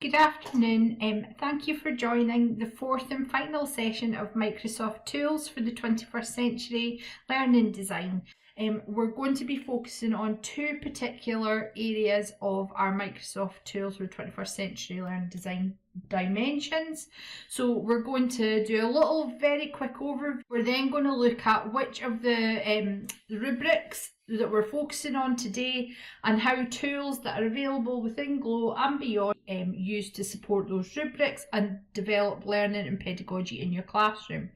Good afternoon. Thank you for joining the fourth and final session of Microsoft Tools for the 21st Century Learning Design. We're going to be focusing on two particular areas of our Microsoft Tools for the 21st Century Learning Design dimensions. So we're going to do a little very quick overview. We're then going to look at which of the rubrics that we're focusing on today and how tools that are available within GLOW and beyond used to support those rubrics and develop learning and pedagogy in your classroom.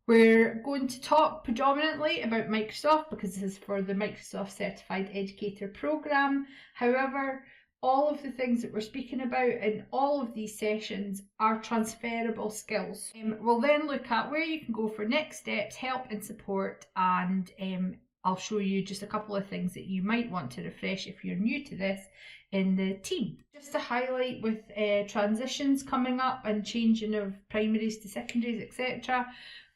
We're going to talk predominantly about Microsoft because this is for the Microsoft Certified Educator Program. However, all of the things that we're speaking about in all of these sessions are transferable skills. We'll then look at where you can go for next steps, help and support, and I'll show you just a couple of things that you might want to refresh if you're new to this in the team. Just to highlight, with transitions coming up and changing of primaries to secondaries, etc.,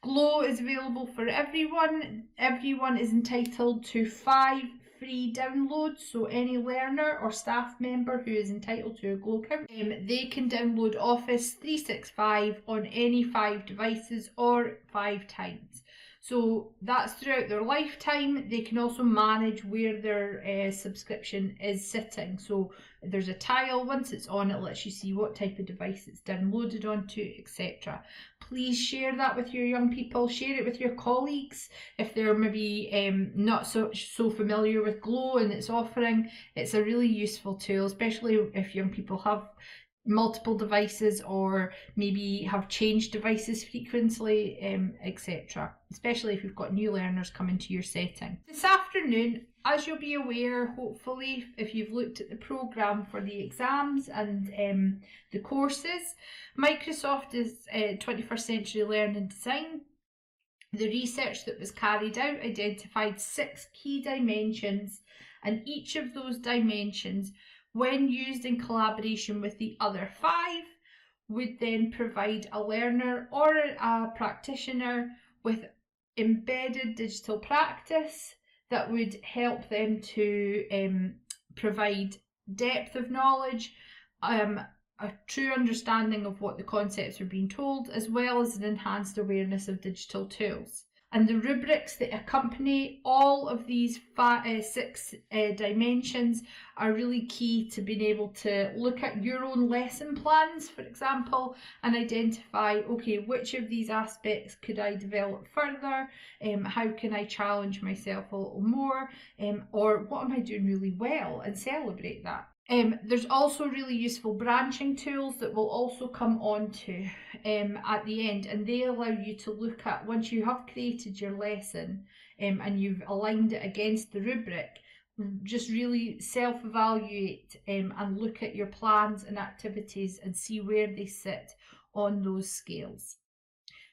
GLOW is available for everyone. Everyone is entitled to 5 free downloads, so any learner or staff member who is entitled to a GLOW account, they can download Office 365 on any 5 devices or 5 times. So that's throughout their lifetime. They can also manage where their subscription is sitting. So there's a tile, once it's on, it lets you see what type of device it's downloaded onto, etc. Please share that with your young people, share it with your colleagues if they're maybe not so familiar with GLOW and its offering. It's a really useful tool, especially if young people have multiple devices or maybe have changed devices frequently, etc. Especially if you've got new learners coming to your setting. This afternoon, as you'll be aware, hopefully, if you've looked at the programme for the exams and the courses, Microsoft is 21st Century Learning Design. The research that was carried out identified 6 key dimensions, and each of those dimensions, when used in collaboration with the other 5, would then provide a learner or a practitioner with embedded digital practice that would help them to provide depth of knowledge, a true understanding of what the concepts are being told, as well as an enhanced awareness of digital tools. And the rubrics that accompany all of these 6 dimensions are really key to being able to look at your own lesson plans, for example, and identify, okay, which of these aspects could I develop further? How can I challenge myself a little more? Or what am I doing really well, and celebrate that. There's also really useful branching tools that we'll also come on to at the end, and they allow you to look at, once you have created your lesson and you've aligned it against the rubric, just really self-evaluate and look at your plans and activities and see where they sit on those scales.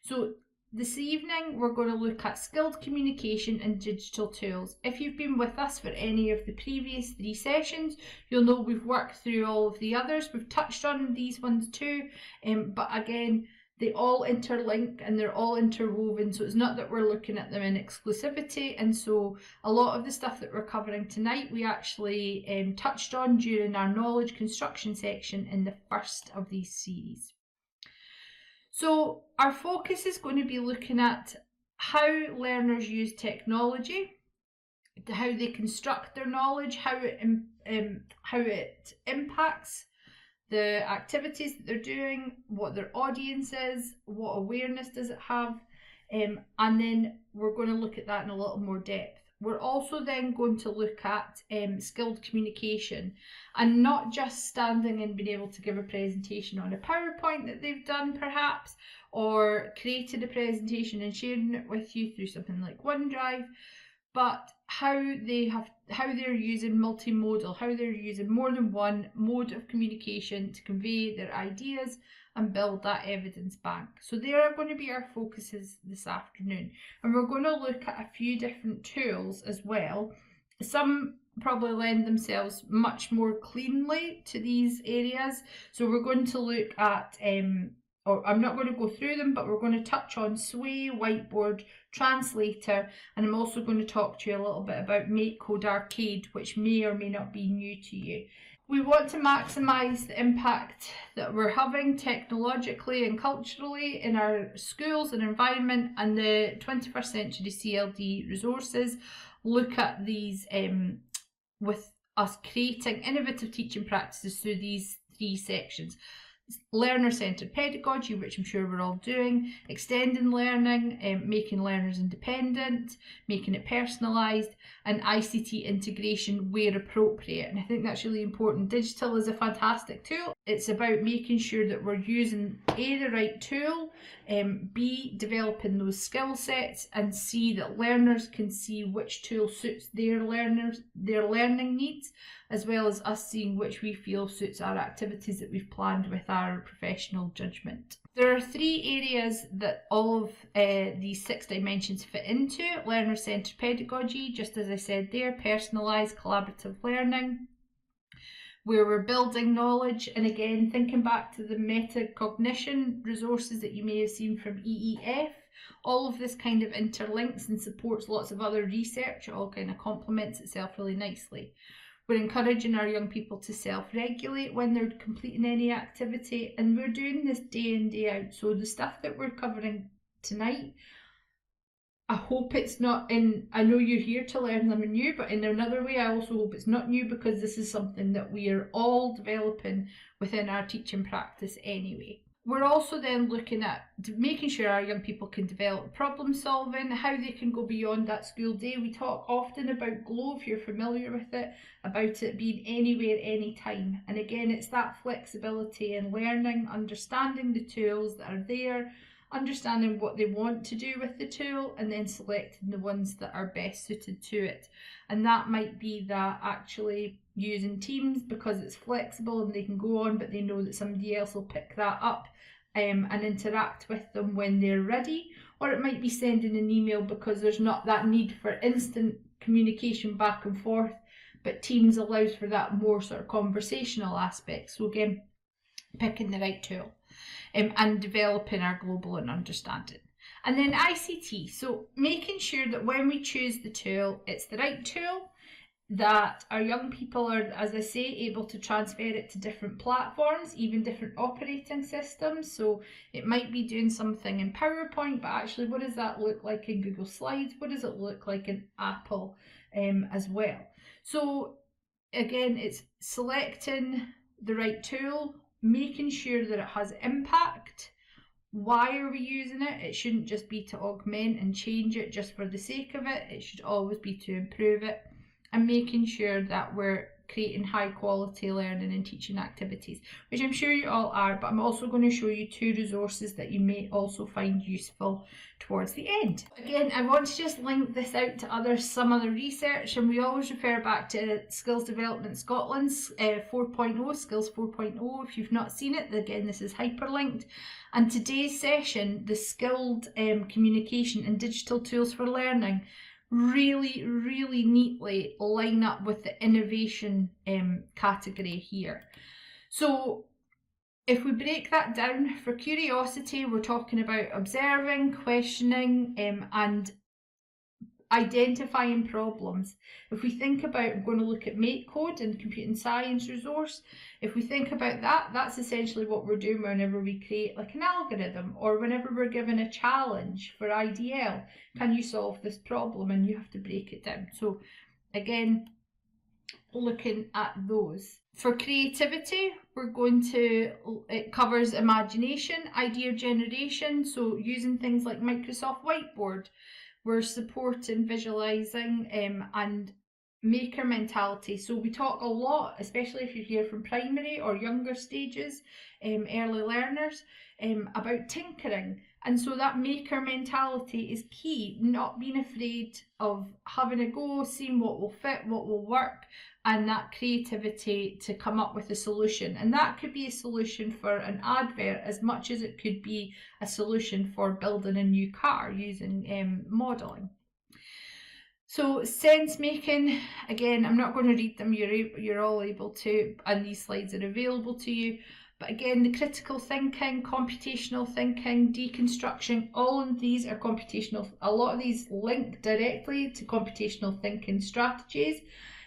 So this evening, we're going to look at skilled communication and digital tools. If you've been with us for any of the previous 3 sessions, you'll know we've worked through all of the others. We've touched on these ones too, but again, they all interlink and they're all interwoven, so it's not that we're looking at them in exclusivity. And so a lot of the stuff that we're covering tonight, we actually touched on during our knowledge construction section in the first of these series. So our focus is going to be looking at how learners use technology, how they construct their knowledge, how it impacts the activities that they're doing, what their audience is, what awareness does it have, and then we're going to look at that in a little more depth. We're also then going to look at skilled communication, and not just standing and being able to give a presentation on a PowerPoint that they've done perhaps, or created a presentation and sharing it with you through something like OneDrive, but how they're using multimodal, how they're using more than one mode of communication to convey their ideas and build that evidence bank. So there are going to be our focuses this afternoon, and we're going to look at a few different tools as well. Some probably lend themselves much more cleanly to these areas, so we're going to look at or I'm not going to go through them, but we're going to touch on Sway, Whiteboard, Translator, and I'm also going to talk to you a little bit about MakeCode Arcade, which may or may not be new to you. We want to maximise the impact that we're having technologically and culturally in our schools and environment, and the 21st Century CLD resources look at these with us creating innovative teaching practices through these 3 sections. Learner-centred pedagogy, which I'm sure we're all doing, extending learning, making learners independent, making it personalised, and ICT integration where appropriate. And I think that's really important. Digital is a fantastic tool. It's about making sure that we're using A, the right tool, B, developing those skill sets, and C, that learners can see which tool suits their learning needs, as well as us seeing which we feel suits our activities that we've planned with our professional judgment. There are 3 areas that all of these 6 dimensions fit into. Learner-centred pedagogy, just as I said there, personalised collaborative learning, where we're building knowledge, and again, thinking back to the metacognition resources that you may have seen from EEF, all of this kind of interlinks and supports lots of other research. It all kind of complements itself really nicely. We're encouraging our young people to self-regulate when they're completing any activity, and we're doing this day in, day out. So the stuff that we're covering tonight, I hope it's not in, I know you're here to learn them new, but in another way, I also hope it's not new, because this is something that we are all developing within our teaching practice anyway. We're also then looking at making sure our young people can develop problem solving, how they can go beyond that school day. We talk often about GLOW, if you're familiar with it, about it being anywhere, anytime. And again, it's that flexibility in learning, understanding the tools that are there, understanding what they want to do with the tool, and then selecting the ones that are best suited to it. And that might be that actually using Teams because it's flexible and they can go on, but they know that somebody else will pick that up and interact with them when they're ready. Or it might be sending an email because there's not that need for instant communication back and forth, but Teams allows for that more sort of conversational aspect. So again, picking the right tool and developing our global and understanding. And then ICT, so making sure that when we choose the tool, it's the right tool, that our young people are, as I say, able to transfer it to different platforms, even different operating systems. So it might be doing something in PowerPoint, but actually what does that look like in Google Slides? What does it look like in Apple as well? So again, it's selecting the right tool, making sure that it has impact. Why are we using it? It shouldn't just be to augment and change it just for the sake of it. It should always be to improve it, and making sure that we're creating high quality learning and teaching activities, which I'm sure you all are, but I'm also going to show you 2 resources that you may also find useful towards the end. Again, I want to just link this out to some other research, and we always refer back to Skills Development Scotland's 4.0, Skills 4.0. If you've not seen it, again, this is hyperlinked. And today's session, the skilled communication and digital tools for learning, really, really neatly line up with the innovation category here. So if we break that down, for curiosity, we're talking about observing, questioning, and identifying problems. If we think about, I'm going to look at MakeCode and computing science resource. If we think about that, that's essentially what we're doing whenever we create like an algorithm, or whenever we're given a challenge for IDL. Can you solve this problem? And you have to break it down. So again, looking at those. For creativity, we're going to, it covers imagination, idea generation. So using things like Microsoft Whiteboard. We're supporting visualising and maker mentality. So we talk a lot, especially if you're here from primary or younger stages, early learners, about tinkering. And so that maker mentality is key, not being afraid of having a go, seeing what will fit, what will work, and that creativity to come up with a solution. And that could be a solution for an advert as much as it could be a solution for building a new car using modelling. So sense making, again, I'm not going to read them, you're all able to, and these slides are available to you. But again, the critical thinking, computational thinking, deconstruction, all of these are computational. A lot of these link directly to computational thinking strategies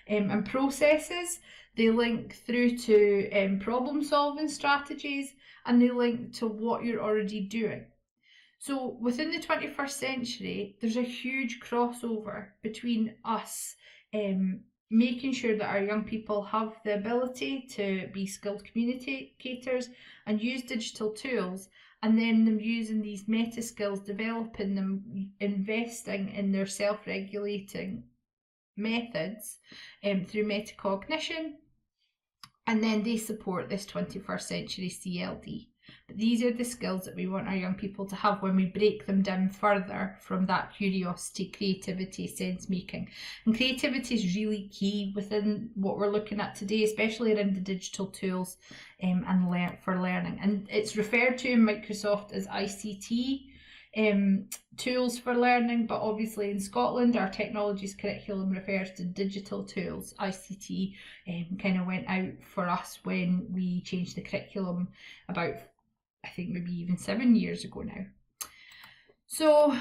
and processes. They link through to problem solving strategies, and they link to what you're already doing. So within the 21st century, there's a huge crossover between us making sure that our young people have the ability to be skilled communicators and use digital tools, and then them using these meta skills, developing them, investing in their self-regulating methods through metacognition, and then they support this 21st century CLD. But these are the skills that we want our young people to have when we break them down further from that curiosity, creativity, sense making. And creativity is really key within what we're looking at today, especially around the digital tools and for learning. And it's referred to in Microsoft as ICT tools for learning, but obviously in Scotland our technologies curriculum refers to digital tools. ICT kind of went out for us when we changed the curriculum about, I think maybe even 7 years ago now. So,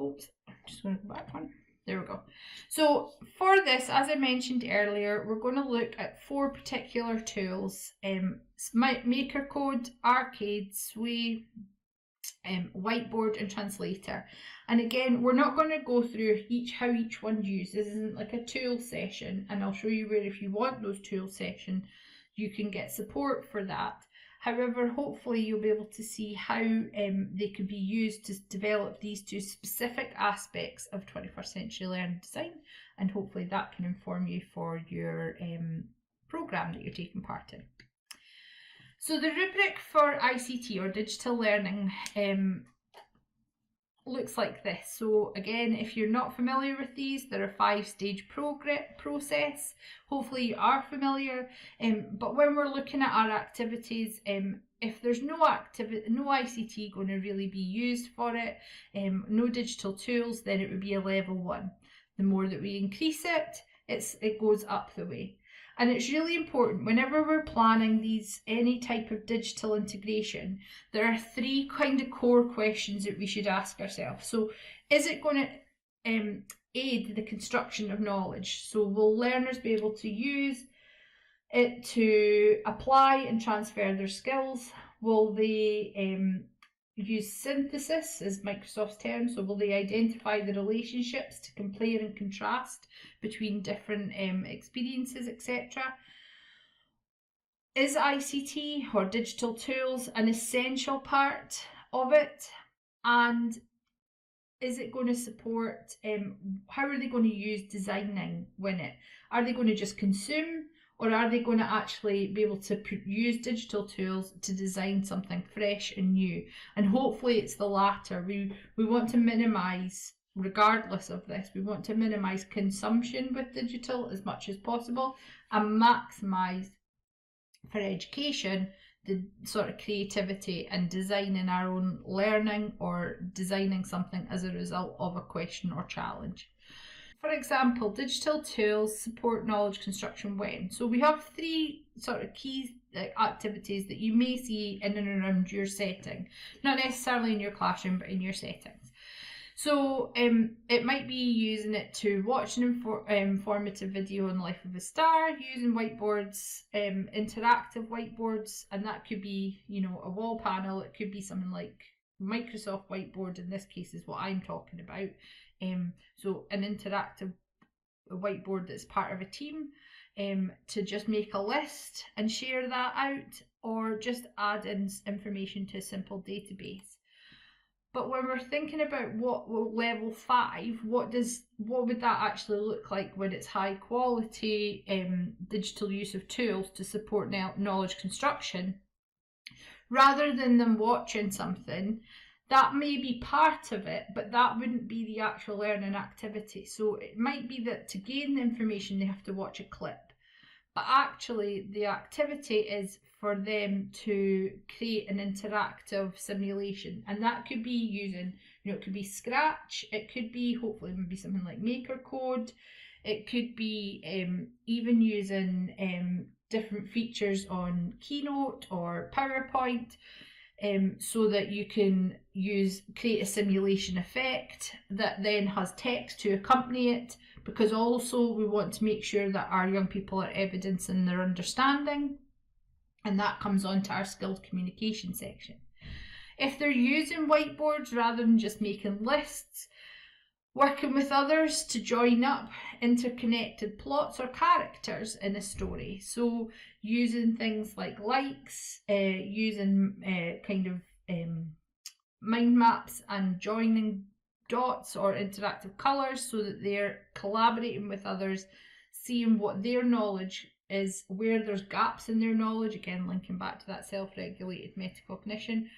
oops, I'm just going to go back one. There we go. So for this, as I mentioned earlier, we're going to look at 4 particular tools: MakerCode, Arcade, Sway, Whiteboard and Translator. And again, we're not going to go through how each one used. This isn't like a tool session, and I'll show you where, if you want those tool sessions, you can get support for that. However, hopefully you'll be able to see how they could be used to develop these 2 specific aspects of 21st century learning design, and hopefully that can inform you for your programme that you're taking part in. So the rubric for ICT, or digital learning, looks like this. So again, if you're not familiar with these, they're a 5-stage process. Hopefully you are familiar, but when we're looking at our activities, if there's no ICT going to really be used for it, no digital tools, then it would be a level 1. The more that we increase it, it goes up the way. And it's really important whenever we're planning any type of digital integration, there are 3 kind of core questions that we should ask ourselves. So is it going to aid the construction of knowledge? So will learners be able to use it to apply and transfer their skills? Will they use synthesis, as Microsoft's term? So will they identify the relationships to compare and contrast between different experiences, etc.? Is ICT or digital tools an essential part of it? And is it going to support, how are they going to use designing when are they going to just consume, or are they going to actually be able to use digital tools to design something fresh and new? And hopefully it's the latter. We want to minimise, regardless of this, we want to minimise consumption with digital as much as possible and maximise, for education, the sort of creativity and designing our own learning, or designing something as a result of a question or challenge. For example, digital tools support knowledge construction when? So we have 3 sort of key activities that you may see in and around your setting, not necessarily in your classroom, but in your settings. So it might be using it to watch an informative video on the life of a star, using whiteboards, interactive whiteboards, and that could be, you know, a wall panel. It could be something like Microsoft Whiteboard, in this case, is what I'm talking about. So an interactive whiteboard that's part of a team, to just make a list and share that out, or just add in information to a simple database. But when we're thinking about what level 5, what would that actually look like when it's high quality digital use of tools to support knowledge construction? Rather than them watching something, that may be part of it, but that wouldn't be the actual learning activity. So it might be that to gain the information they have to watch a clip, but actually the activity is for them to create an interactive simulation, and that could be using, you know, it could be Scratch, it could be hopefully maybe something like MakerCode, it could be even using different features on Keynote or PowerPoint, so that you can create a simulation effect that then has text to accompany it, because also we want to make sure that our young people are evidencing their understanding, and that comes onto our skilled communication section. If they're using whiteboards rather than just making lists, working with others to join up interconnected plots or characters in a story. So using things like likes, using mind maps and joining dots or interactive colours so that they're collaborating with others, seeing what their knowledge is, where there's gaps in their knowledge, again linking back to that self-regulated metacognition,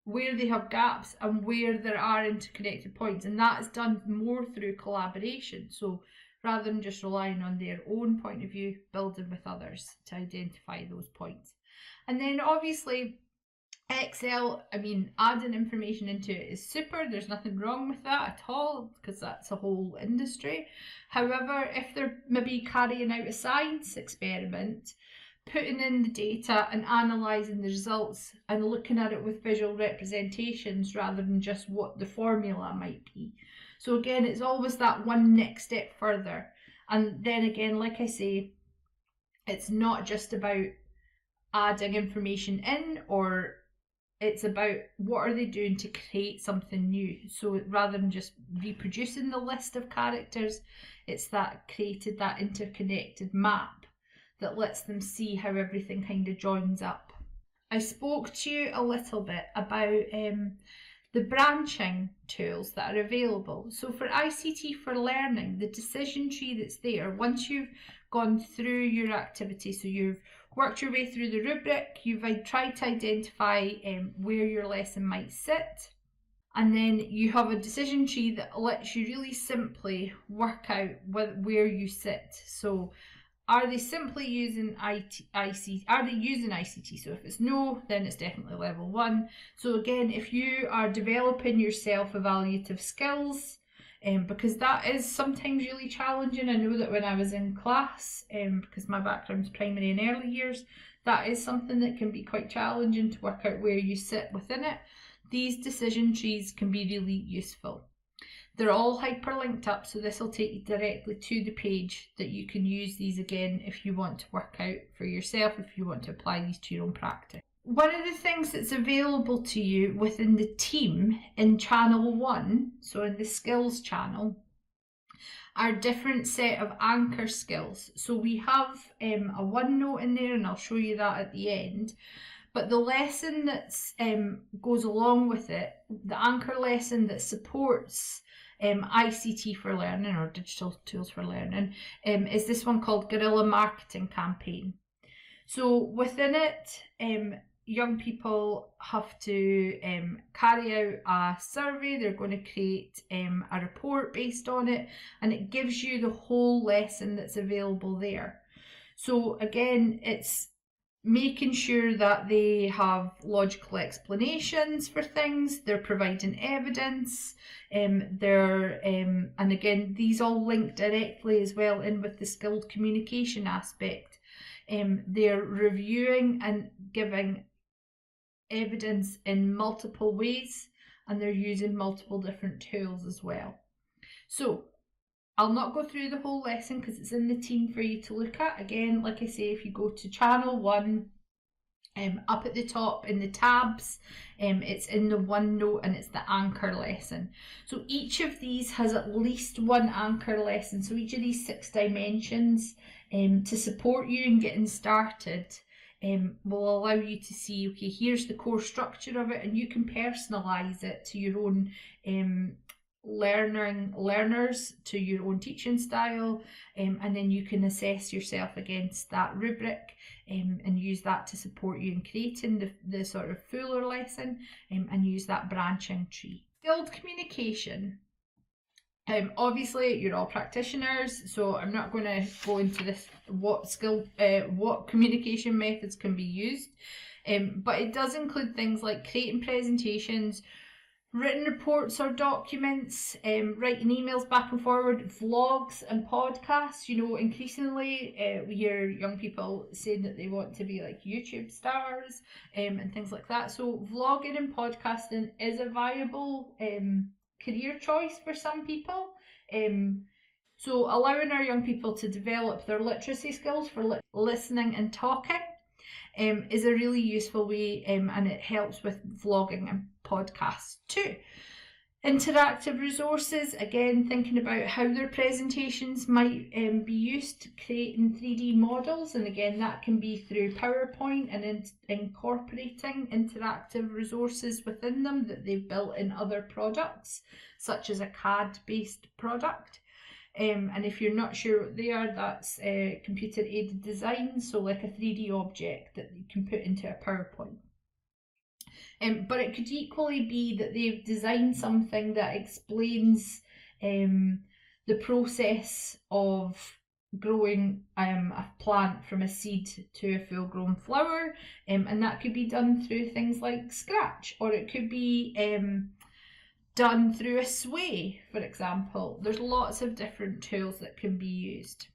where they have gaps and where there are interconnected points, and that is done more through collaboration. So rather than just relying on their own point of view, building with others to identify those points. And then obviously Excel, adding information into it is super. There's nothing wrong with that at all, because that's a whole industry. However, if they're maybe carrying out a science experiment, putting in the data and analysing the results and looking at it with visual representations rather than just what the formula might be. So again, it's always that one next step further. And then again, like I say, it's not just about adding information in, or it's about what are they doing to create something new. So rather than just reproducing the list of characters, it's that created that interconnected map that lets them see how everything kind of joins up. I spoke to you a little bit about the branching tools that are available. So for ICT for Learning, the decision tree that's there, once you've gone through your activity, so you've worked your way through the rubric, you've tried to identify where your lesson might sit, and then you have a decision tree that lets you really simply work out where you sit. So are they simply using ICT? Are they using ICT? So if it's no, then it's definitely level 1. So again, if you are developing your self-evaluative skills, because that is sometimes really challenging. I know that when I was in class, because my background's primary and early years, that is something that can be quite challenging to work out where you sit within it. These decision trees can be really useful. They're all hyperlinked up, so this will take you directly to the page that you can use these again if you want to work out for yourself, if you want to apply these to your own practice. One of the things that's available to you within the team in channel 1, so in the skills channel, are different set of anchor skills. So we have a OneNote in there, and I'll show you that at the end. But the lesson that goes along with it, the anchor lesson that supports ICT for Learning, or Digital Tools for Learning, is this one called Guerrilla Marketing Campaign. So within it, young people have to carry out a survey. They're going to create a report based on it, and it gives you the whole lesson that's available there. So again, it's making sure that they have logical explanations for things, they're providing evidence, and again, these all link directly as well in with the skilled communication aspect. They're reviewing and giving evidence in multiple ways, and they're using multiple different tools as well. So I'll not go through the whole lesson because it's in the team for you to look at. Again, like I say, if you go to channel 1, up at the top in the tabs, it's in the OneNote, and it's the anchor lesson. So each of these has at least one anchor lesson. So each of these 6 dimensions to support you in getting started will allow you to see, okay, here's the core structure of it, and you can personalize it to your own learners, to your own teaching style, and then you can assess yourself against that rubric and use that to support you in creating the sort of fuller lesson, and use that branching tree. Skilled communication. Obviously you're all practitioners, so I'm not going to go into this what communication methods can be used, but it does include things like creating presentations, Written reports or documents, writing emails back and forward, vlogs and podcasts. You know, increasingly we hear young people saying that they want to be like YouTube stars and things like that. So vlogging and podcasting is a viable career choice for some people. So allowing our young people to develop their literacy skills for listening and talking is a really useful way, and it helps with vlogging and podcasts too. Interactive resources, again, thinking about how their presentations might be used to creating 3D models, and again that can be through PowerPoint and incorporating interactive resources within them that they've built in other products, such as a CAD-based product. And if you're not sure what they are, that's computer aided design, so like a 3D object that you can put into a PowerPoint. But it could equally be that they've designed something that explains the process of growing a plant from a seed to a full grown flower, and that could be done through things like Scratch, or it could be done through a sway, for example. There's lots of different tools that can be used.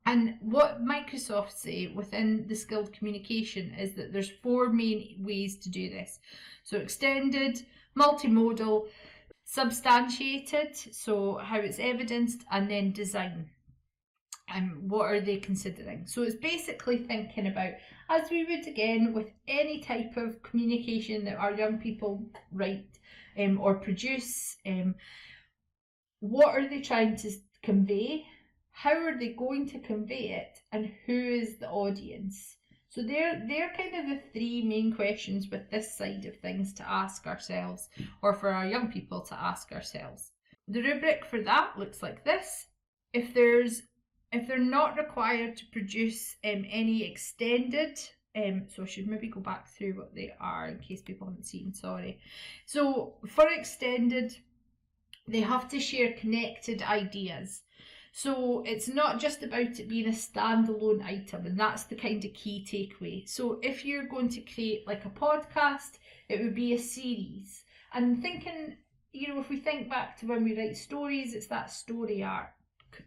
And what Microsoft say within the skilled communication is that there's 4 main ways to do this. So extended, multimodal, substantiated, so how it's evidenced, and then design. And what are they considering? So it's basically thinking about, as we would again with any type of communication that our young people write or produce, what are they trying to convey? How are they going to convey it? And who is the audience? So they're kind of the 3 main questions with this side of things to ask ourselves, or for our young people to ask ourselves. The rubric for that looks like this. If they're not required to produce any extended, so I should maybe go back through what they are in case people haven't seen, sorry. So for extended, they have to share connected ideas. So it's not just about it being a standalone item, and that's the kind of key takeaway. So if you're going to create like a podcast, it would be a series. And thinking, you know, if we think back to when we write stories, it's that story arc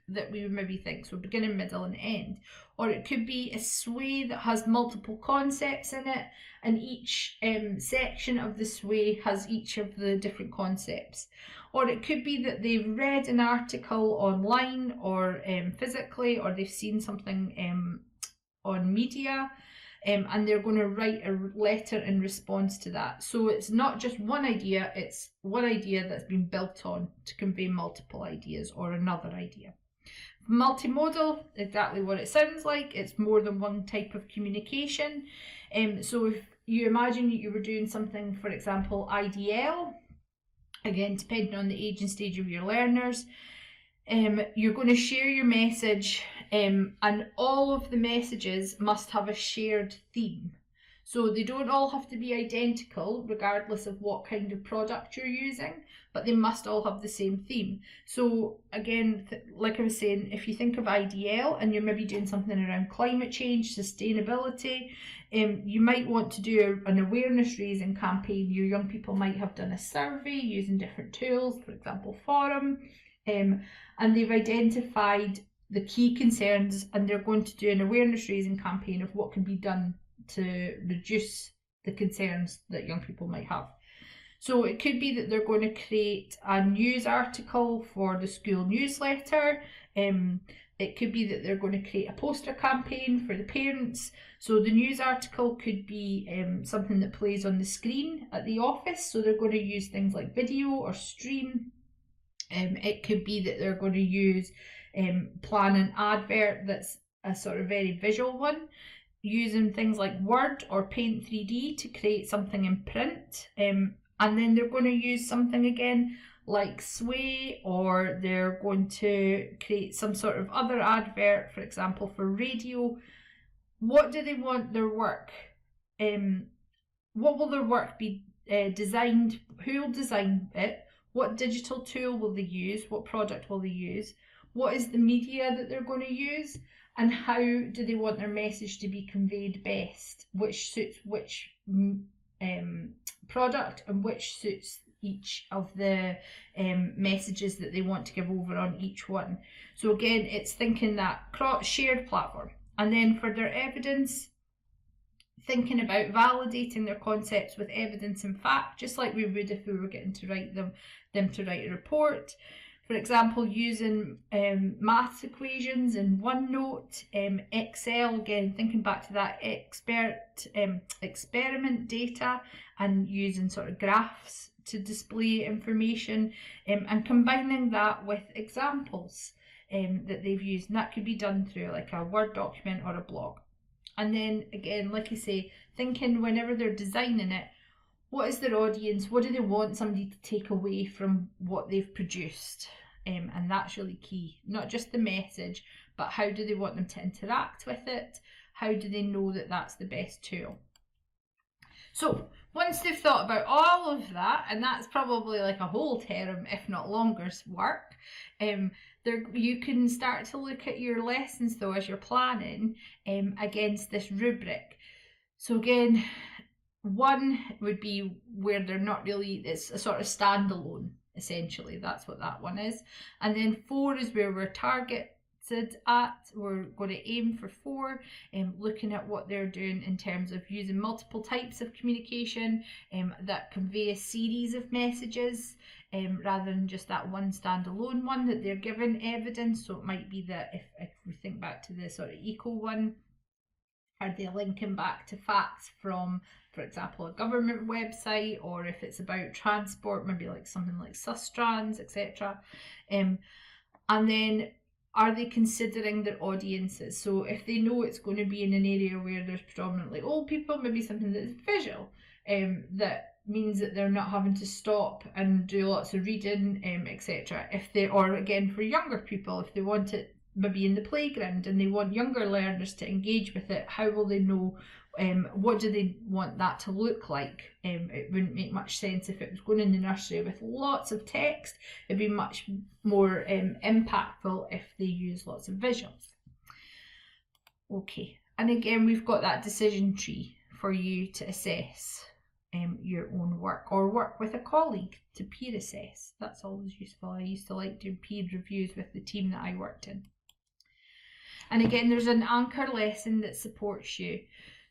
that we would maybe think, so beginning, middle and end. Or it could be a sway that has multiple concepts in it, and each section of the sway has each of the different concepts. Or it could be that they've read an article online or physically, or they've seen something on media, and they're going to write a letter in response to that. So it's not just one idea, it's one idea that's been built on to convey multiple ideas or another idea. Multimodal, exactly what it sounds like. It's more than one type of communication. So if you imagine you were doing something, for example, IDL, again, depending on the age and stage of your learners, you're going to share your message, and all of the messages must have a shared theme. So they don't all have to be identical regardless of what kind of product you're using, but they must all have the same theme. So again, like I was saying, if you think of IDL and you're maybe doing something around climate change, sustainability, you might want to do an awareness raising campaign. Your young people might have done a survey using different tools, for example, Forum, and they've identified the key concerns, and they're going to do an awareness raising campaign of what can be done to reduce the concerns that young people might have. So it could be that they're going to create a news article for the school newsletter. It could be that they're going to create a poster campaign for the parents. So the news article could be something that plays on the screen at the office. So they're going to use things like video or stream. It could be that they're going to use plan an advert that's a sort of very visual one, using things like Word or Paint 3D to create something in print. And then they're going to use something again like Sway, or they're going to create some sort of other advert, for example, for radio. What do they want their work? What will their work be designed? Who will design it? What digital tool will they use? What product will they use? What is the media that they're going to use? And how do they want their message to be conveyed best? Which suits which product and which suits each of the messages that they want to give over on each one. So again, it's thinking that shared platform. And then for their evidence, thinking about validating their concepts with evidence and fact, just like we would if we were getting to write them to write a report. For example, using maths equations in OneNote, Excel, again, thinking back to that experiment data and using sort of graphs to display information, and combining that with examples that they've used. And that could be done through like a Word document or a blog. And then again, like I say, thinking whenever they're designing it, what is their audience? What do they want somebody to take away from what they've produced? And that's really key. Not just the message, but how do they want them to interact with it? How do they know that that's the best tool? So once they've thought about all of that, and that's probably like a whole term, if not longer's work, you can start to look at your lessons though as you're planning against this rubric. So again, 1 would be where they're not really, it's a sort of standalone, essentially. That's what that one is. And then 4 is where we're targeted at. We're going to aim for 4, looking at what they're doing in terms of using multiple types of communication that convey a series of messages rather than just that one standalone one that they're given evidence. So it might be that if we think back to the sort of eco one, are they linking back to facts from, for example, a government website, or if it's about transport, maybe like something like Sustrans, etc. And then are they considering their audiences? So if they know it's going to be in an area where there's predominantly old people, maybe something that's visual, that means that they're not having to stop and do lots of reading, etc. Or again, for younger people, if they want it maybe in the playground and they want younger learners to engage with it, how will they know? What do they want that to look like? It wouldn't make much sense if it was going in the nursery with lots of text. It'd be much more impactful if they use lots of visuals. Okay, and again, we've got that decision tree for you to assess your own work, or work with a colleague to peer assess. That's always useful. I used to like doing peer reviews with the team that I worked in. And again, there's an anchor lesson that supports you.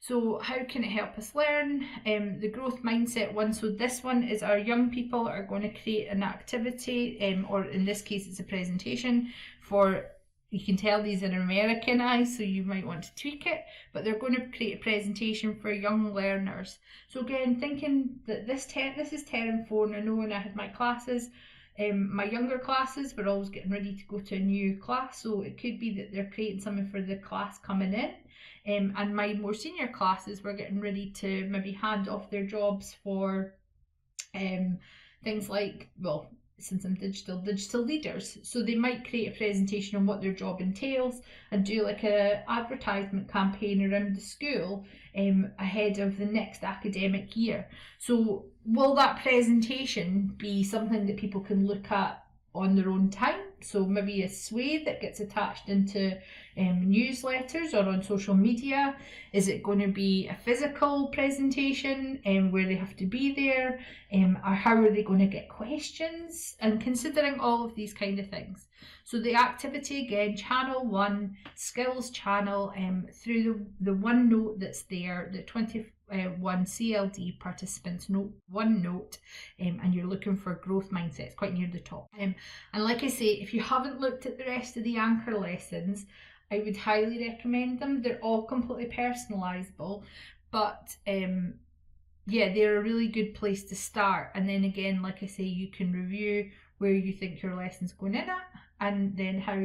So how can it help us learn? The growth mindset one. So this one is our young people are going to create an activity, or in this case, it's a presentation for, you can tell these are Americanized, so you might want to tweak it, but they're going to create a presentation for young learners. So again, thinking that this is term 4, and I know when I had my classes, my younger classes were always getting ready to go to a new class, so it could be that they're creating something for the class coming in, and my more senior classes were getting ready to maybe hand off their jobs for things like, well, since I'm digital leaders. So they might create a presentation on what their job entails and do like a advertisement campaign around the school ahead of the next academic year. So will that presentation be something that people can look at on their own time? So maybe a sway that gets attached into newsletters or on social media? Is it going to be a physical presentation where they have to be there? Or how are they going to get questions? And considering all of these kind of things. So the activity, again, channel 1, skills channel, through the OneNote that's there, the 21 CLD participants note, OneNote, and you're looking for growth mindset. It's quite near the top. And like I say, if you haven't looked at the rest of the anchor lessons, I would highly recommend them. They're all completely personalizable, but yeah, they're a really good place to start. And then again, like I say, you can review where you think your lesson's going in at, and then how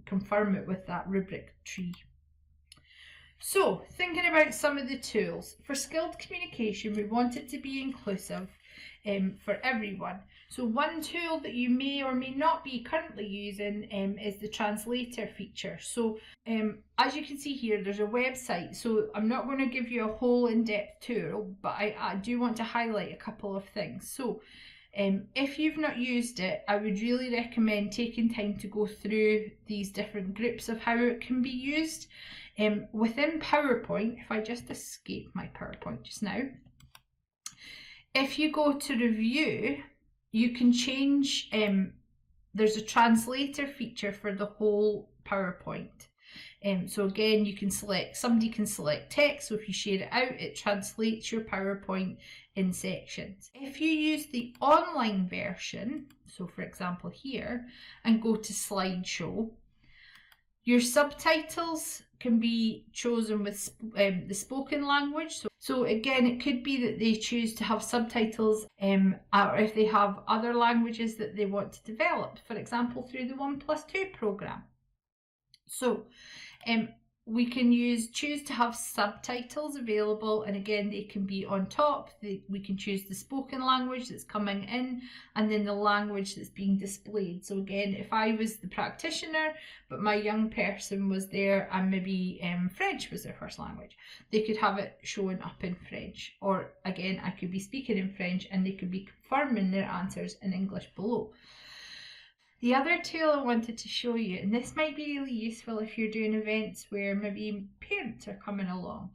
confirm it with that rubric tree. So thinking about some of the tools for skilled communication, we want it to be inclusive for everyone. So one tool that you may or may not be currently using is the translator feature. So as you can see here, there's a website. So I'm not going to give you a whole in-depth tour, but I do want to highlight a couple of things. So if you've not used it, I would really recommend taking time to go through these different groups of how it can be used. Within PowerPoint, if I just escape my PowerPoint just now, If you go to review, you can change, there's a translator feature for the whole PowerPoint. So again, you can select, somebody can select text, so if you share it out, it translates your PowerPoint in sections. If you use the online version, so for example here, and go to slideshow, your subtitles can be chosen with the spoken language. So again, it could be that they choose to have subtitles, or if they have other languages that they want to develop, for example, through the 1+2 program. So we can choose to have subtitles available, and again, they can be on top. We can choose the spoken language that's coming in and then the language that's being displayed. So again, if I was the practitioner but my young person was there and maybe French was their first language, they could have it showing up in French, or again, I could be speaking in French and they could be confirming their answers in English below. The other tool I wanted to show you, and this might be really useful if you're doing events where maybe parents are coming along,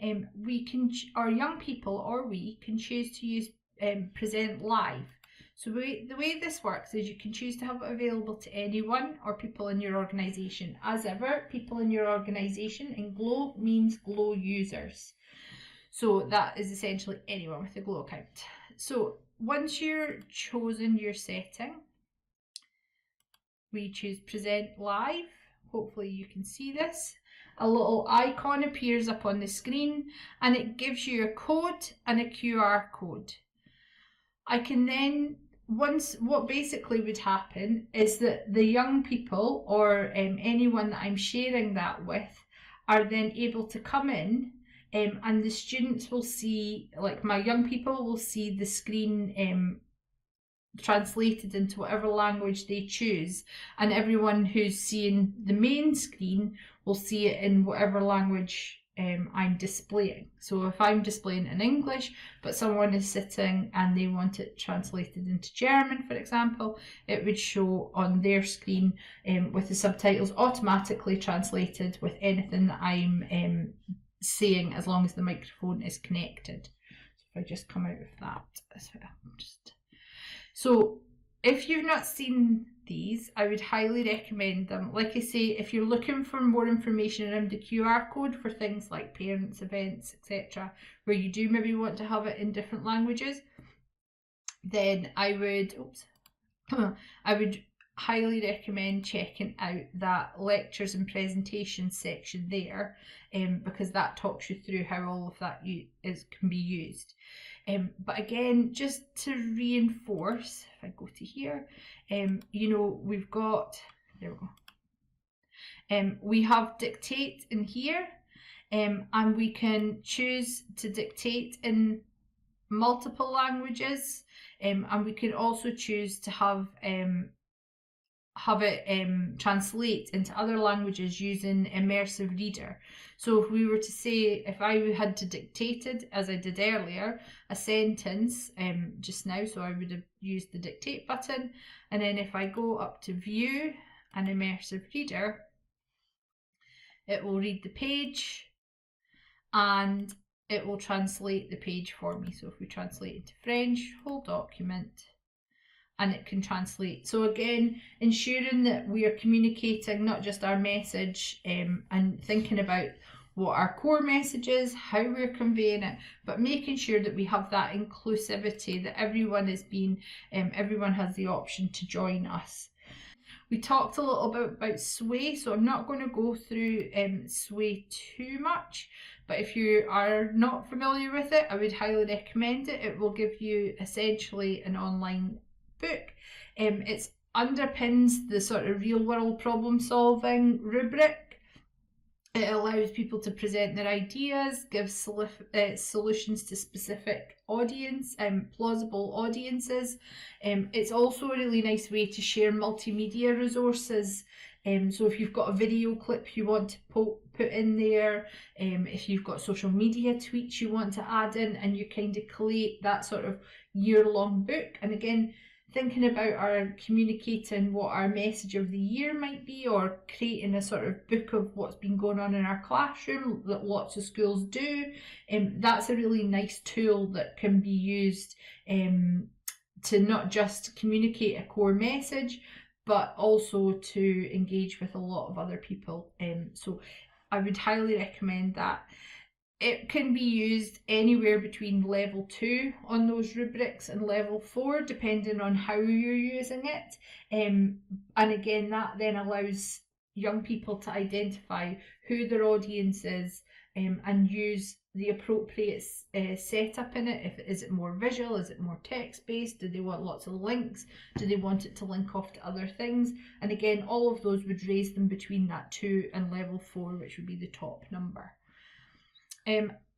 our young people or we can choose to use present live. So the way this works is you can choose to have it available to anyone or people in your organisation. As ever, people in your organisation, and Glow means Glow users. So that is essentially anyone with a Glow account. So once you're chosen your setting, we choose present live. Hopefully you can see this. A little icon appears up on the screen and it gives you a code and a QR code. I can then, what basically would happen is that the young people or anyone that I'm sharing that with are then able to come in, and the students will see, like my young people will see the screen translated into whatever language they choose, and everyone who's seeing the main screen will see it in whatever language I'm displaying. So if I'm displaying in English but someone is sitting and they want it translated into German, for example, it would show on their screen with the subtitles automatically translated with anything that I'm saying, as long as the microphone is connected. So if I just come out of that as well, so if you've not seen these, I would highly recommend them. Like I say, if you're looking for more information around the QR code for things like parents, events, etc., where you do maybe want to have it in different languages, then I would highly recommend checking out that lectures and presentations section there, because that talks you through how all of that can be used. But again, just to reinforce, if I go to here, you know, we've got, there we go. We have dictate in here, and we can choose to dictate in multiple languages, and we can also choose to have it translate into other languages using Immersive Reader. So if we were to say, if I had to dictated, as I did earlier, a sentence just now, so I would have used the dictate button, and then if I go up to view and Immersive Reader, it will read the page and it will translate the page for me. So if we translate into French, whole document, and it can translate. So again, ensuring that we are communicating not just our message and thinking about what our core message is, how we're conveying it, but making sure that we have that inclusivity, that everyone everyone has the option to join us. We talked a little bit about Sway, so I'm not going to go through Sway too much, but if you are not familiar with it, I would highly recommend it. It will give you essentially an online book. It underpins the sort of real world problem solving rubric. It allows people to present their ideas, give solutions to specific audience and plausible audiences. It's also a really nice way to share multimedia resources. So if you've got a video clip you want to put in there, if you've got social media tweets you want to add in, and you kind of collate that sort of year-long book. And again, thinking about our communicating what our message of the year might be, or creating a sort of book of what's been going on in our classroom that lots of schools do, that's a really nice tool that can be used to not just communicate a core message, but also to engage with a lot of other people. So I would highly recommend that. It can be used anywhere between level 2 on those rubrics and level 4, depending on how you're using it. And again, that then allows young people to identify who their audience is, and use the appropriate setup in it. Is it more visual? Is it more text-based? Do they want lots of links? Do they want it to link off to other things? And again, all of those would raise them between that 2 and level 4, which would be the top number.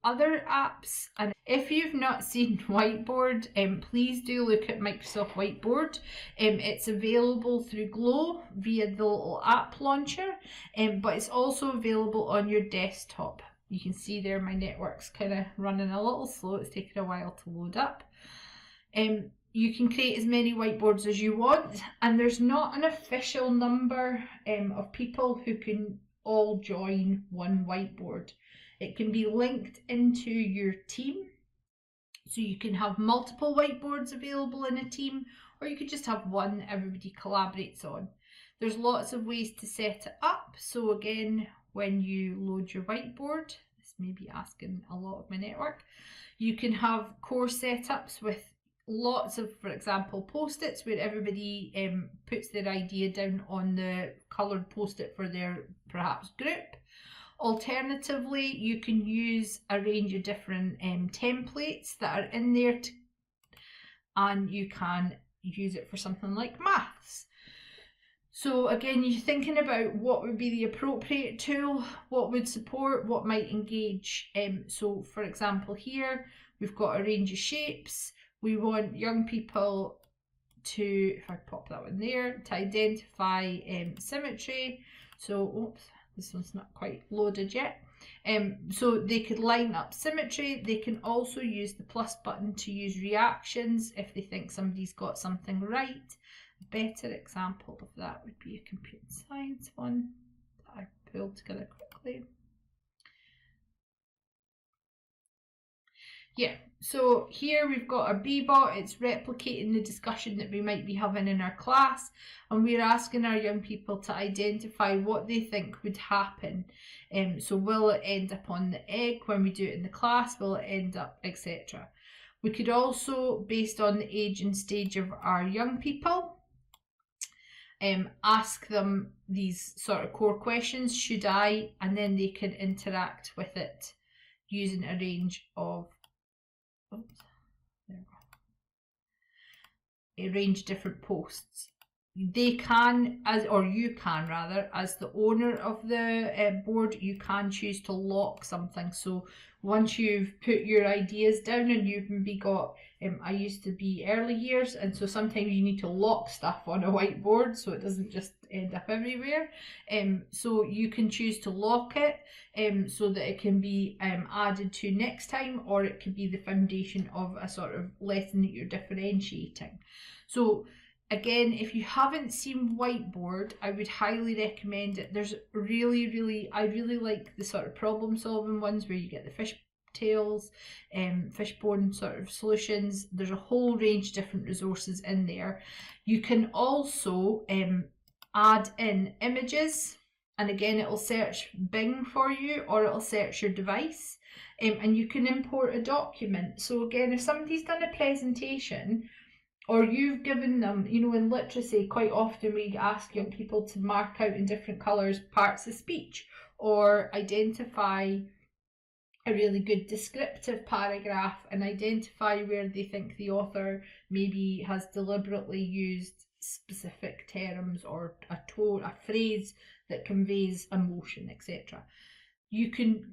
Other apps, and if you've not seen Whiteboard, please do look at Microsoft Whiteboard. It's available through Glow via the little app launcher, but it's also available on your desktop. You can see there my network's kind of running a little slow. It's taking a while to load up. You can create as many whiteboards as you want, and there's not an official number of people who can all join one whiteboard. It can be linked into your team, so you can have multiple whiteboards available in a team, or you could just have one everybody collaborates on. There's lots of ways to set it up. So again, when you load your whiteboard, this may be asking a lot of my network, you can have core setups with lots of, for example, post-its where everybody puts their idea down on the coloured post-it for their perhaps group. Alternatively, you can use a range of different templates that are in there, and you can use it for something like maths. So again, you're thinking about what would be the appropriate tool, what would support, what might engage. So for example here, we've got a range of shapes. We want young people to, if I pop that one there, to identify symmetry. So, oops. This one's not quite loaded yet. So they could line up symmetry. They can also use the plus button to use reactions if they think somebody's got something right. A better example of that would be a computer science one that I pulled together quickly. Yeah, so here we've got our B-bot. It's replicating the discussion that we might be having in our class, and we're asking our young people to identify what they think would happen. So will it end up on the egg when we do it in the class? Will it end up, etc. We could also, based on the age and stage of our young people, ask them these sort of core questions. Should I? And then they can interact with it using a range of arrange different posts. They can, or you can rather, as the owner of the board, you can choose to lock something. So once you've put your ideas down, and you've maybe got, I used to be early years, and so sometimes you need to lock stuff on a whiteboard so it doesn't just end up everywhere. So you can choose to lock it so that it can be added to next time, or it could be the foundation of a sort of lesson that you're differentiating. So again, if you haven't seen Whiteboard, I would highly recommend it. There's I really like the sort of problem solving ones where you get the fishtails, fishbone sort of solutions. There's a whole range of different resources in there. You can also add in images, and again, it'll search Bing for you, or it'll search your device, and you can import a document. So again, if somebody's done a presentation, or you've given them, you know, in literacy, quite often we ask young people to mark out in different colours parts of speech, or identify a really good descriptive paragraph and identify where they think the author maybe has deliberately used specific terms or a tone, a phrase that conveys emotion, etc. You can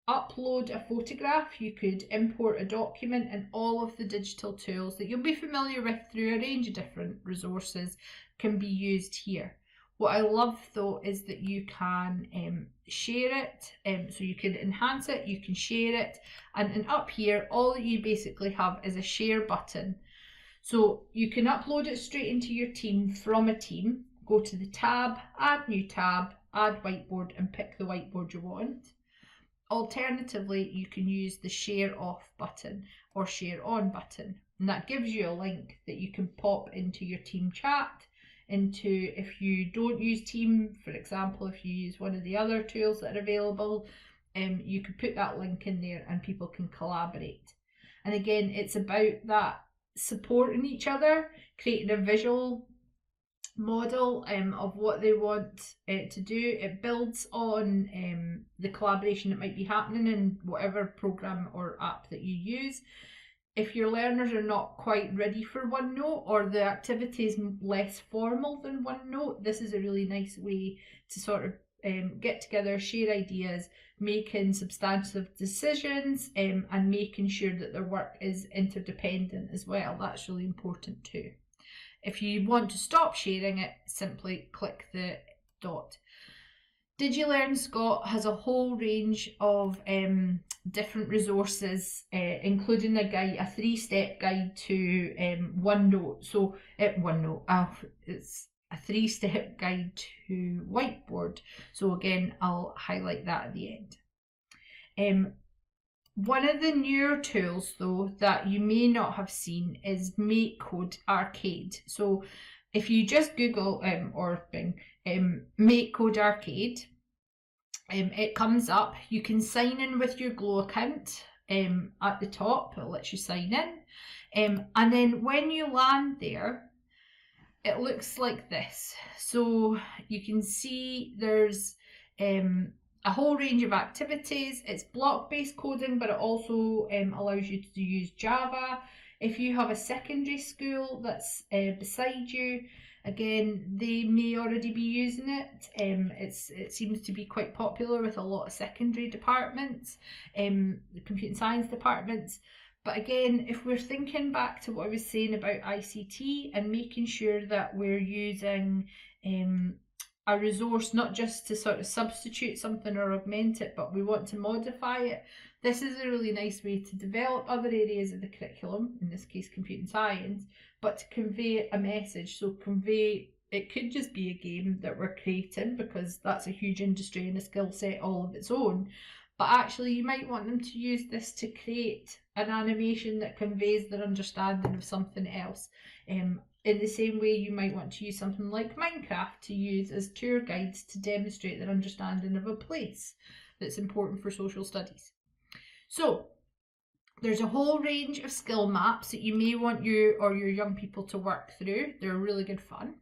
upload a photograph, you could import a document, and all of the digital tools that you'll be familiar with through a range of different resources can be used here. What I love though is that you can share it, so you can enhance it, you can share it, and up here all that you basically have is a share button. So you can upload it straight into your team from a team. Go to the tab, add new tab, add whiteboard, and pick the whiteboard you want. Alternatively, you can use the share off button or share on button, and that gives you a link that you can pop into your team chat. If you don't use Team, for example, if you use one of the other tools that are available, you can put that link in there and people can collaborate. And again, it's about that supporting each other, creating a visual model of what they want to do. It builds on the collaboration that might be happening in whatever program or app that you use. If your learners are not quite ready for OneNote, or the activity is less formal than OneNote, this is a really nice way to sort of get together, share ideas, making substantive decisions, and making sure that their work is interdependent as well. That's really important too. If you want to stop sharing it, simply click the dot. DigiLearnScot has a whole range of different resources, including a guide, a 3-step guide to OneNote. So it's a 3-step guide to whiteboard. So again, I'll highlight that at the end. One of the newer tools though that you may not have seen is MakeCode Arcade. So if you just Google or Bing MakeCode Arcade, it comes up. You can sign in with your Glow account at the top. It lets you sign in, and then when you land there, it looks like this. So you can see there's a whole range of activities. It's block-based coding, but it also allows you to use Java. If you have a secondary school that's beside you, again, they may already be using it. It seems to be quite popular with a lot of secondary departments, the computer science departments. But again, if we're thinking back to what I was saying about ICT and making sure that we're using a resource not just to sort of substitute something or augment it, but we want to modify it, this is a really nice way to develop other areas of the curriculum, in this case computing science, but to convey a message. So it could just be a game that we're creating, because that's a huge industry and a skill set all of its own. But actually you might want them to use this to create an animation that conveys their understanding of something else. In the same way you might want to use something like Minecraft to use as tour guides to demonstrate their understanding of a place that's important for social studies. So there's a whole range of skill maps that you may want you or your young people to work through. They're really good fun.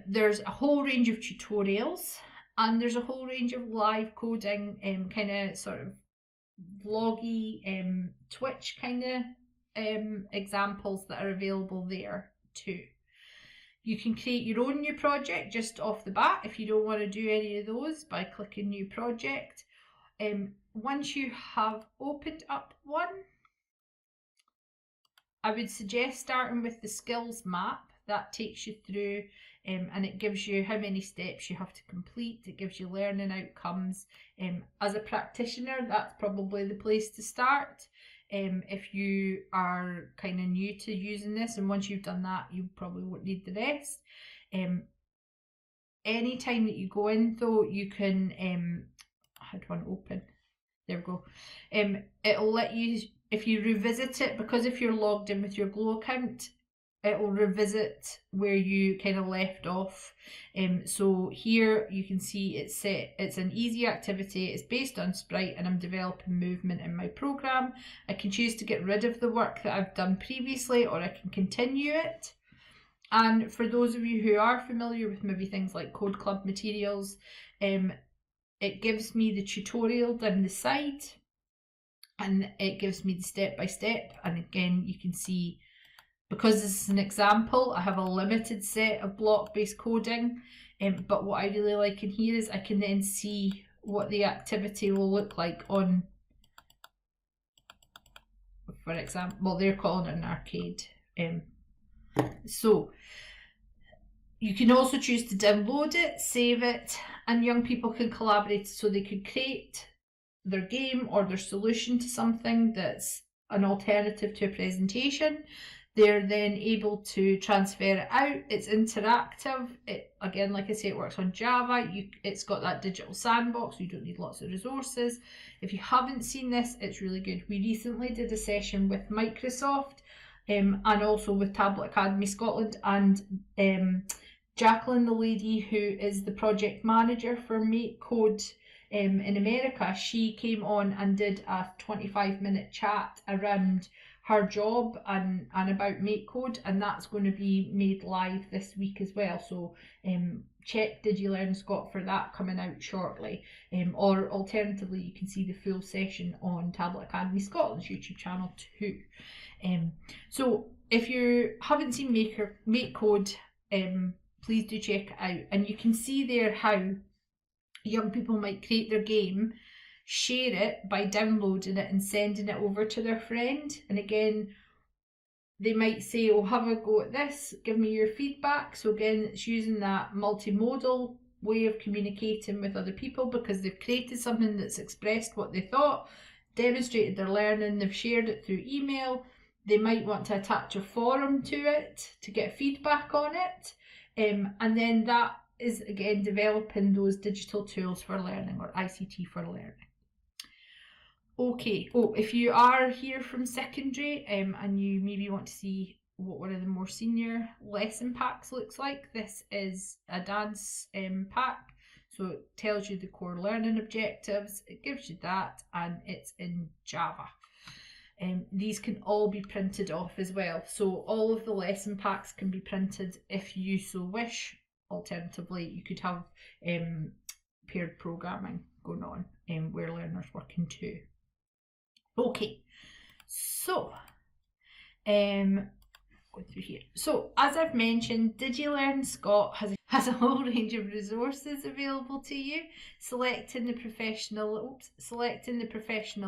There's a whole range of tutorials, and there's a whole range of live coding, kind of sort of vloggy, Twitch kind of examples that are available there too. You can create your own new project just off the bat if you don't want to do any of those by clicking new project. Once you have opened up one, I would suggest starting with the skills map. That takes you through and it gives you how many steps you have to complete. It gives you learning outcomes. As a practitioner, that's probably the place to start. If you are kind of new to using this, and once you've done that, you probably won't need the rest. Anytime that you go in though, you can, I had one open, there we go. It'll let you, if you revisit it, because if you're logged in with your Glow account, it will revisit where you kind of left off. So here you can see it's an easy activity. It's based on Sprite and I'm developing movement in my program. I can choose to get rid of the work that I've done previously, or I can continue it. And for those of you who are familiar with maybe things like Code Club materials, it gives me the tutorial down the side and it gives me the step-by-step. And again, you can see, because this is an example, I have a limited set of block-based coding, but what I really like in here is I can then see what the activity will look like on, for example, well, they're calling it an arcade. So you can also choose to download it, save it, and young people can collaborate, so they could create their game or their solution to something that's an alternative to a presentation. They're then able to transfer it out. It's interactive. It, again, like I say, it works on Java. It's got that digital sandbox, so you don't need lots of resources. If you haven't seen this, it's really good. We recently did a session with Microsoft and also with Tablet Academy Scotland, and Jacqueline, the lady who is the project manager for MakeCode in America, she came on and did a 25-minute chat around her job and about MakeCode, and that's going to be made live this week as well. So check DigiLearnScot for that coming out shortly. Or alternatively, you can see the full session on Tablet Academy Scotland's YouTube channel too. So if you haven't seen MakeCode, please do check it out. And you can see there how young people might create their game, share it by downloading it and sending it over to their friend. And again, they might say, oh, have a go at this, give me your feedback. So again, it's using that multimodal way of communicating with other people, because they've created something that's expressed what they thought, demonstrated their learning, they've shared it through email. They might want to attach a forum to it to get feedback on it. And then that is again developing those digital tools for learning, or ICT for learning. Okay, if you are here from secondary and you maybe want to see what one of the more senior lesson packs looks like, this is a dance pack. So it tells you the core learning objectives, it gives you that, and it's in Java. These can all be printed off as well. So all of the lesson packs can be printed if you so wish. Alternatively, you could have paired programming going on where learners working too. Okay, so going through here. So as I've mentioned, DigiLearnScot has a whole range of resources available to you. Selecting the professional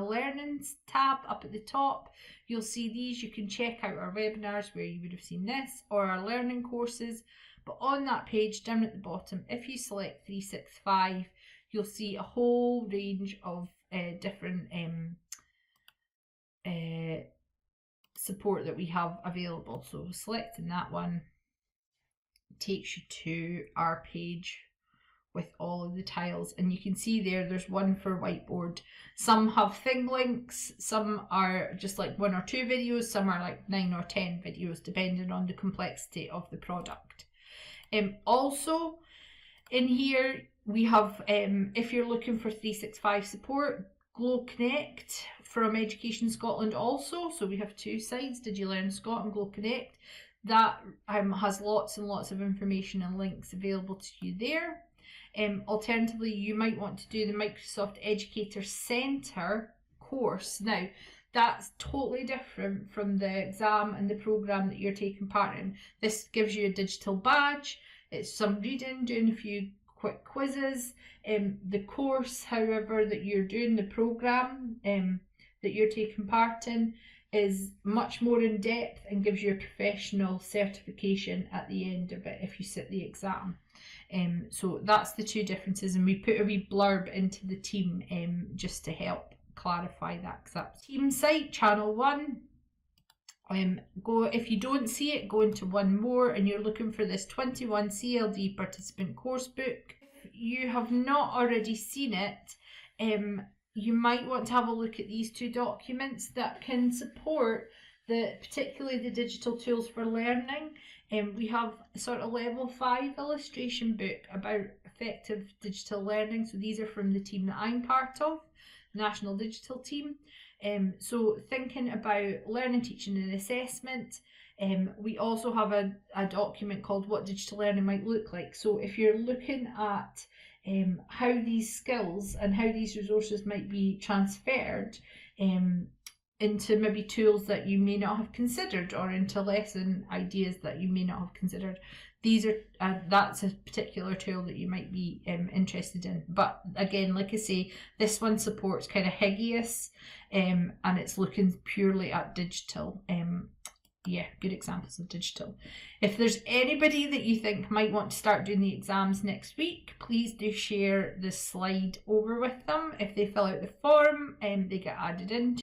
learnings tab up at the top, you'll see these. You can check out our webinars where you would have seen this, or our learning courses. But on that page down at the bottom, if you select 365, you'll see a whole range of different support that we have available. So selecting that one takes you to our page with all of the tiles, and you can see there's one for whiteboard. Some have thing links, some are just like 1 or 2 videos, some are like 9 or 10 videos depending on the complexity of the product. Also in here we have, if you're looking for 365 support, Glow Connect from Education Scotland also. So we have 2 sides, DigiLearnScot and Glow Connect. That has lots and lots of information and links available to you there. Alternatively, you might want to do the Microsoft Educator Centre course. Now, that's totally different from the exam and the programme that you're taking part in. This gives you a digital badge. It's some reading, doing a few quick quizzes. The course, however, that you're doing, the programme that you're taking part in, is much more in depth and gives you a professional certification at the end of it if you sit the exam. So that's the 2 differences, and we put a wee blurb into the team just to help clarify that, because that's team site, channel 1. If you don't see it, go into one more, and you're looking for this 21 CLD participant course book. If you have not already seen it, you might want to have a look at these 2 documents that can support particularly the digital tools for learning. We have a sort of level 5 illustration book about effective digital learning. So these are from the team that I'm part of, the National Digital Team. So thinking about learning, teaching and assessment, we also have a document called What Digital Learning Might Look Like. So if you're looking at how these skills and how these resources might be transferred into maybe tools that you may not have considered, or into lesson ideas that you may not have considered, that's a particular tool that you might be interested in. But again, like I say, this one supports kind of Higgius, and it's looking purely at digital. Yeah, good examples of digital. If there's anybody that you think might want to start doing the exams next week, please do share this slide over with them. If they fill out the form, they get added in.